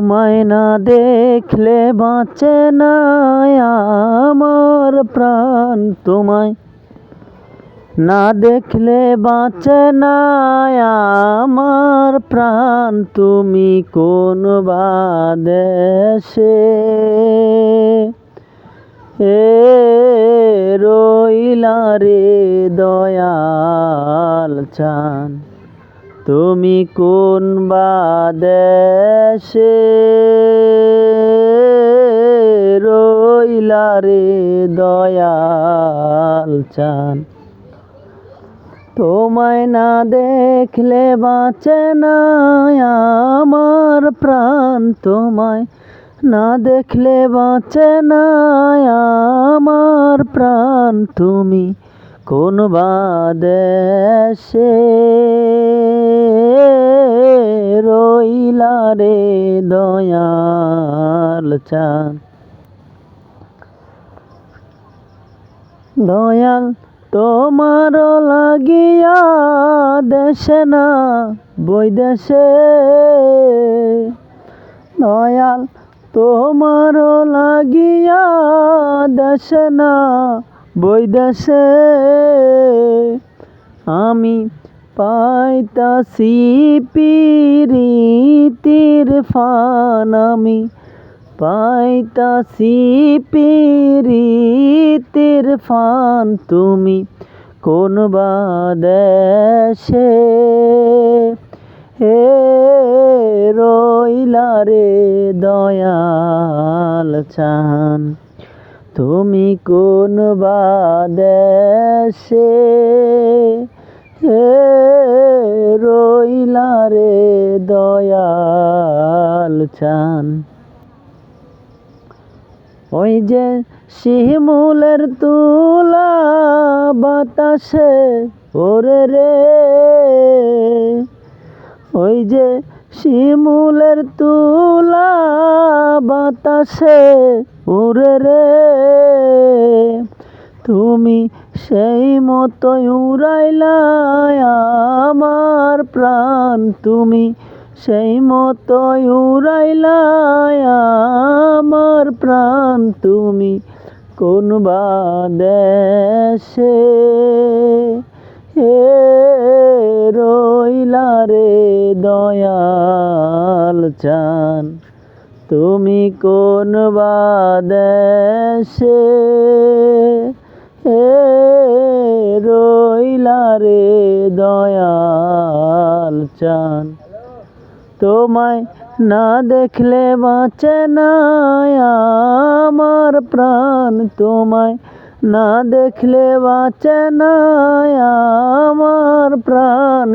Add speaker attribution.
Speaker 1: তোমায় না দেখলে বাঁচে না আমার প্রাণ, তোমায় না দেখলে বাঁচে না আমার প্রাণ। তুমি কোন বা দেশে রইলা রে দয়াল চান, তুমি কোন বা দেশে রইলা রে দয়াল চান। তোমায় না দেখলে বাঁচে না আমার প্রাণ, তোমায় না দেখলে বাঁচে না আমার প্রাণ। তুমি কোন বা দেশে রইলা রে দয়াল চান। দয়াল তোমার লাগিয়া দেশে না বৈদেশে, দয়াল তোমার লাগিয়া দেশে না বৈদেশে আমি পাইতাছি পিরিতির ফান, আমি পাইতাছি পিরিতির ফান। তুমি কোন বা দেশে রইলা রে দয়াল চান, তুমি কোন বা দেশে রইলা রে দয়াল চান। ওই যে শিমুলের তুলা বাতাসে ওরে রে, ওই যে শিমুলের তুলা বাতাসে ওরে রে, তুমি সেই মতোই উড়াইলা আমার প্রাণ, তুমি সেই মতোই উড়াইলা আমার প্রাণ। তুমি কোন বা দেশে রইলা রে দয়াল চান, তুমি কোন বা দেশে রইলা রে দয়াল চান। তোমায় না দেখলে বাঁচে না আমার প্রাণ, তোমায় না দেখলে বাঁচে না আমার প্রাণ।